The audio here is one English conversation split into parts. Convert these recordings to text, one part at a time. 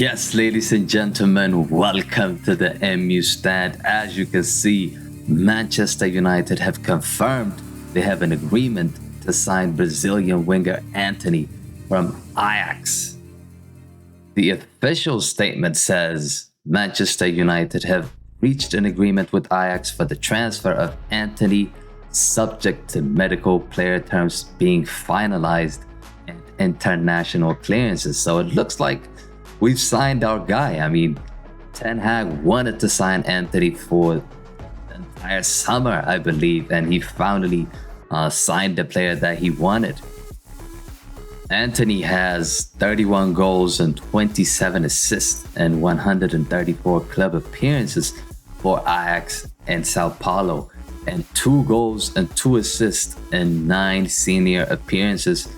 Yes, ladies and gentlemen, welcome to the MU stand. As you can see, Manchester United have confirmed they have an agreement to sign Brazilian winger Antony from Ajax. The official statement says Manchester United have reached an agreement with Ajax for the transfer of Antony, subject to medical player terms being finalized and international clearances. So it looks like we've signed our guy. I mean, Ten Hag wanted to sign Antony for the entire summer, I believe, and he finally signed the player that he wanted. Antony has 31 goals and 27 assists and 134 club appearances for Ajax and Sao Paulo, and 2 goals and 2 assists and 9 senior appearances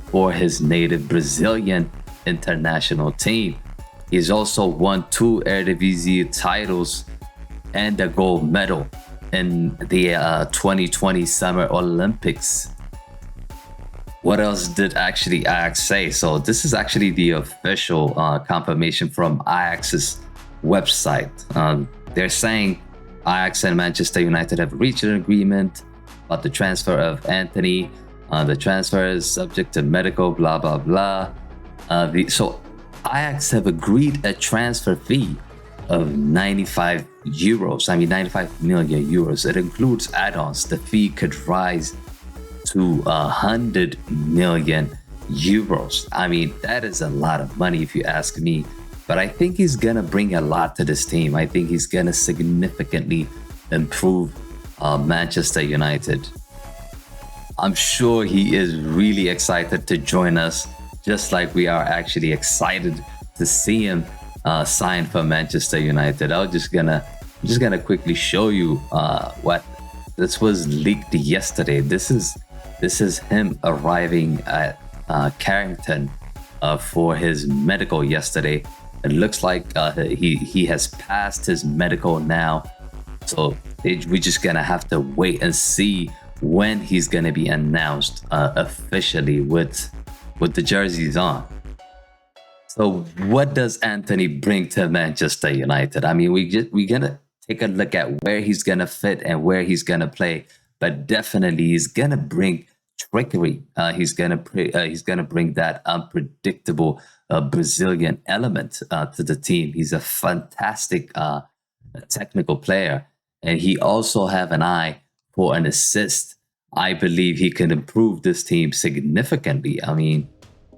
for his native Brazilian international team. He's also won 2 Eredivisie titles and a gold medal in the 2020 Summer Olympics. What else did actually Ajax say? So this is actually the official confirmation from Ajax's website. They're saying Ajax and Manchester United have reached an agreement about the transfer of Antony. The transfer is subject to medical, blah, blah, blah. So Ajax have agreed a transfer fee of 95 million euros. It includes add-ons. The fee could rise to 100 million euros. I mean, that is a lot of money if you ask me. But I think he's gonna bring a lot to this team. I think he's gonna significantly improve Manchester United. I'm sure he is really excited to join us, just like we are actually excited to see him sign for Manchester United. I'm just gonna quickly show you what this was leaked yesterday. This is him arriving at Carrington for his medical yesterday. It looks like he has passed his medical now, so we're just gonna have to wait and see when he's gonna be announced officially with the jerseys on. So what does Antony bring to Manchester United? I mean, we're gonna take a look at where he's gonna fit and where he's gonna play, but definitely he's gonna bring trickery. He's gonna bring that unpredictable Brazilian element to the team. He's a fantastic technical player, and he also have an eye for an assist. I believe he can improve this team significantly. I mean,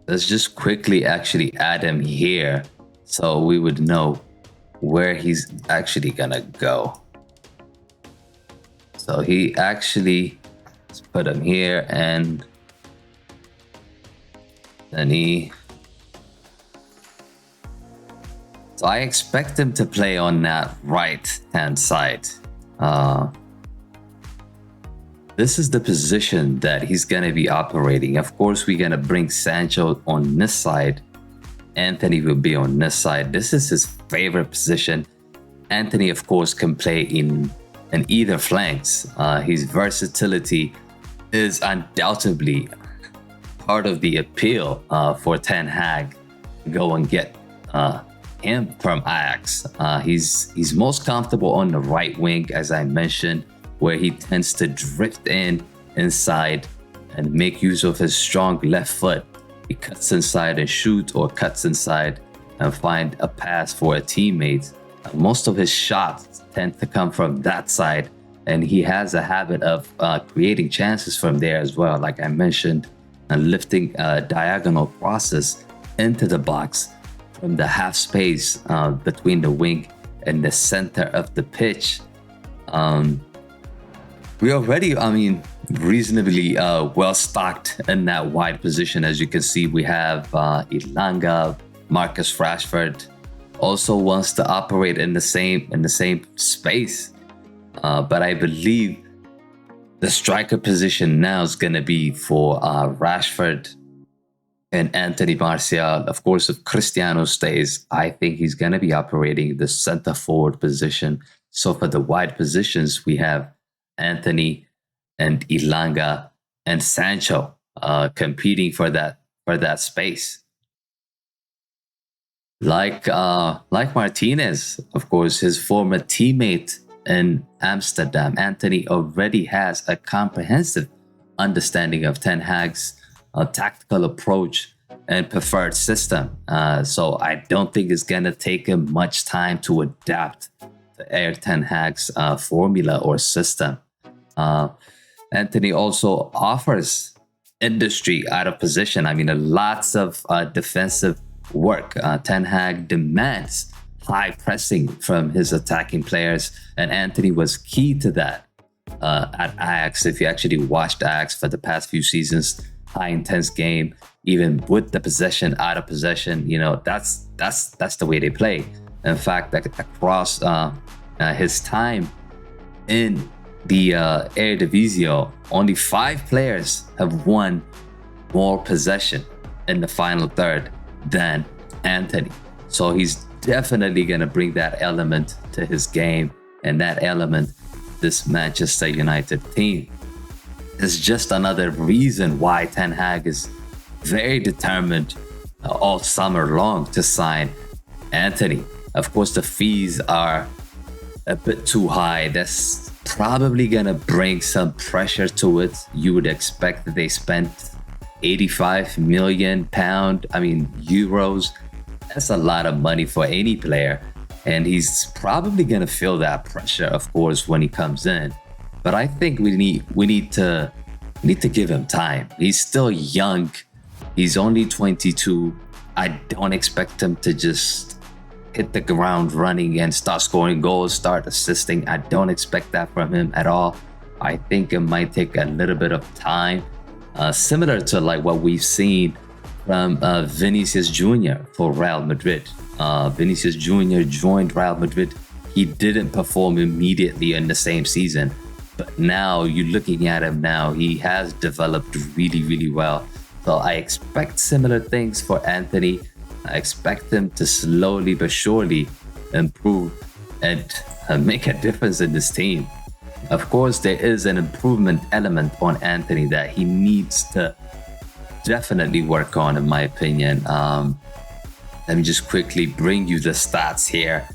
let's just quickly actually add him here so we would know where he's actually gonna go. So he actually, let's put him here, and then so I expect him to play on that right-hand side. This is the position that he's going to be operating. Of course, we're going to bring Sancho on this side. Antony will be on this side. This is his favorite position. Antony, of course, can play in either flanks. His versatility is undoubtedly part of the appeal for Ten Hag to go and get him from Ajax. He's most comfortable on the right wing, as I mentioned, where he tends to drift inside and make use of his strong left foot. He cuts inside and shoots, or cuts inside and find a pass for a teammate. Most of his shots tend to come from that side, and he has a habit of creating chances from there as well, like I mentioned, and lifting a diagonal crosses into the box from the half space between the wing and the center of the pitch. We already, reasonably well stocked in that wide position. As you can see, we have Elanga, Marcus Rashford also wants to operate in the same space. But I believe the striker position now is going to be for Rashford and Anthony Martial. Of course, if Cristiano stays, I think he's going to be operating the center forward position. So for the wide positions, we have Antony and Elanga and Sancho competing for that space. Like Martinez, of course, his former teammate in Amsterdam, Antony already has a comprehensive understanding of Ten Hag's tactical approach and preferred system. So I don't think it's gonna take him much time to adapt to Ten Hag's formula or system. Uh, Anthony also offers industry out of position. I mean, lots of defensive work. Ten Hag demands high pressing from his attacking players, and Anthony was key to that at Ajax. If you actually watched Ajax for the past few seasons, high intense game, even with the possession, out of possession, that's the way they play. In fact, across his time in the Eredivisie, only 5 players have won more possession in the final third than Antony. So he's definitely going to bring that element to his game, and that element, this Manchester United team, is just another reason why Ten Hag is very determined all summer long to sign Antony. Of course, the fees are a bit too high. That's probably gonna bring some pressure to it. You would expect that they spent 85 million euros. That's a lot of money for any player, and he's probably gonna feel that pressure, of course, when he comes in. But I think we need to give him time. He's still young. He's only 22. I don't expect him to just hit the ground running and start scoring goals, start assisting. I don't expect that from him at all. I think it might take a little bit of time, similar to like what we've seen from Vinicius Jr. for Real Madrid. Vinicius Jr. joined Real Madrid. He didn't perform immediately in the same season, but now you're looking at him now, he has developed really, really well. So I expect similar things for Antony. I expect him to slowly but surely improve and make a difference in this team. Of course, there is an improvement element on Antony that he needs to definitely work on, in my opinion. Let me just quickly bring you the stats here.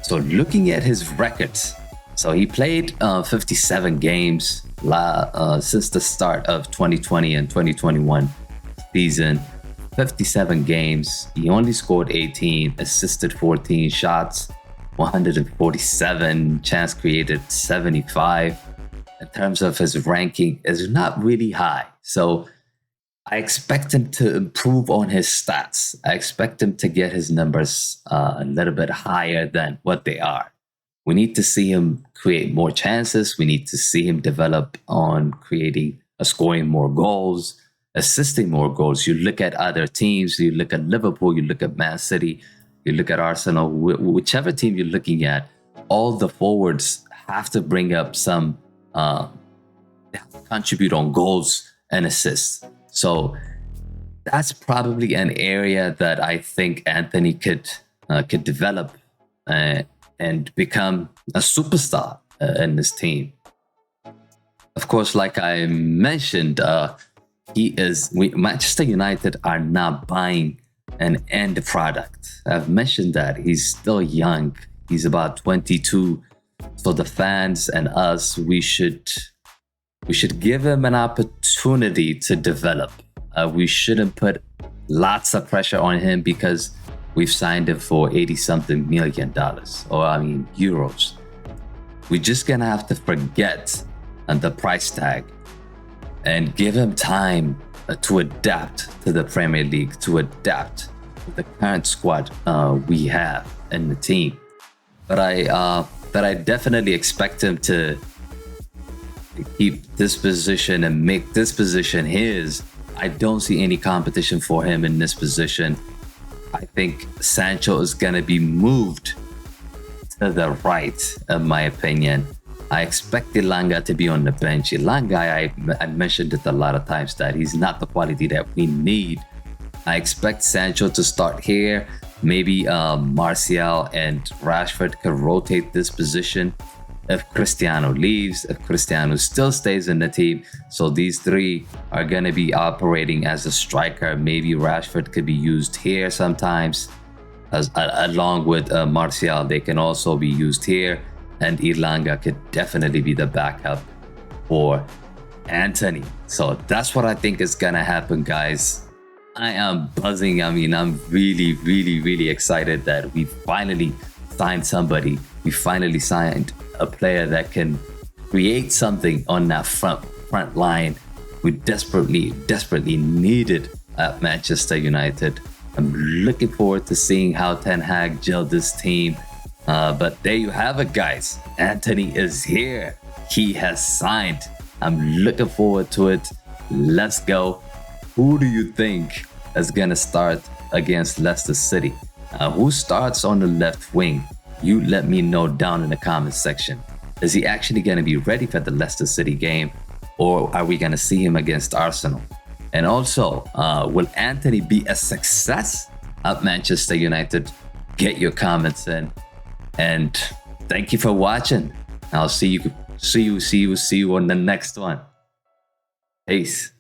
So looking at his records, so he played 57 games since the start of 2020 and 2021 season. 57 games. He only scored 18, assisted 14, shots 147, chance created 75. In terms of his ranking, is not really high. So I expect him to improve on his stats. I expect him to get his numbers a little bit higher than what they are. We need to see him create more chances. We need to see him develop on scoring more goals, assisting more goals. You look at other teams, you look at Liverpool, you look at Man City, you look at Arsenal, whichever team you're looking at, all the forwards have to bring up some, contribute on goals and assists. So that's probably an area that I think Antony could develop and become a superstar in this team. Of course, like I mentioned, Manchester United are not buying an end product. I've mentioned that he's still young. He's about 22. So the fans and us, we should give him an opportunity to develop. We shouldn't put lots of pressure on him because we've signed him for $80-something million, euros. We're just gonna have to forget the price tag and give him time to adapt to the Premier League, to adapt to the current squad we have in the team. But I definitely expect him to keep this position and make this position his. I don't see any competition for him in this position. I think Sancho is going to be moved to the right, in my opinion. I expect Elanga to be on the bench. Elanga, I mentioned it a lot of times that he's not the quality that we need. I expect Sancho to start here. Maybe Martial and Rashford can rotate this position. if Cristiano leaves, if Cristiano still stays in the team. So these three are going to be operating as a striker. Maybe Rashford could be used here sometimes, along with Martial. They can also be used here, and Ilanga could definitely be the backup for Antony. So that's what I think is going to happen, guys. I am buzzing. I mean, I'm really, really, really excited that we finally signed somebody. We finally signed a player that can create something on that front line we desperately needed at Manchester United. I'm looking forward to seeing how Ten Hag gelled this team. But there you have it, guys. Antony is here. He has signed. I'm looking forward to it. Let's go. Who do you think is going to start against Leicester City? Who starts on the left wing? You let me know down in the comment section. Is he actually going to be ready for the Leicester City game? Or are we going to see him against Arsenal? And also, will Antony be a success at Manchester United? Get your comments in. And thank you for watching. I'll see you on the next one. Peace.